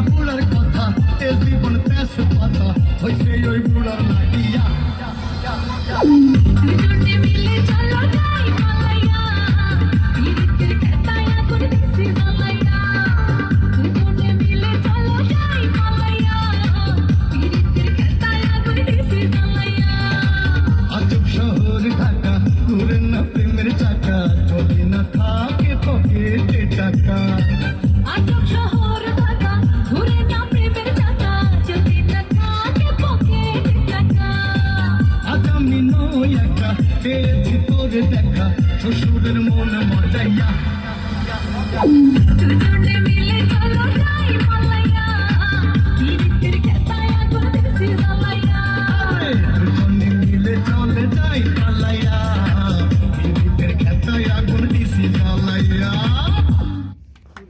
বুড়ার কথা এ জীবন তেজ পাতা হইছে ওই বুড়ার লাগিয়া দুজনে মিলে চলো যাই পালাইয়া পীড়িতের খেতায়া করে দিছি জ্বালাইয়া দুজনে মিলে চলো যাই পালাইয়া পীড়িতের খেতায়া করে দিছি জ্বালাইয়া আজব শহর ঢাকা ঘুরে না প্রেমের চাকা চলে না থাকে পকেটে টাকা আজব শহর ঢাকা ঘুরে না প্রেমের চাকা যদি না থাকে পকেটে টাকা আজ আমি নই একা পেয়েছি তোর দেখা শ্বশুরের মন মজাইয়া দুজনে মিলে চলো যাই পালাইয়া পীড়িতের খেতায়া করে দিছি জ্বালাইয়া দুজনে মিলে চলে যাই পালাইয়া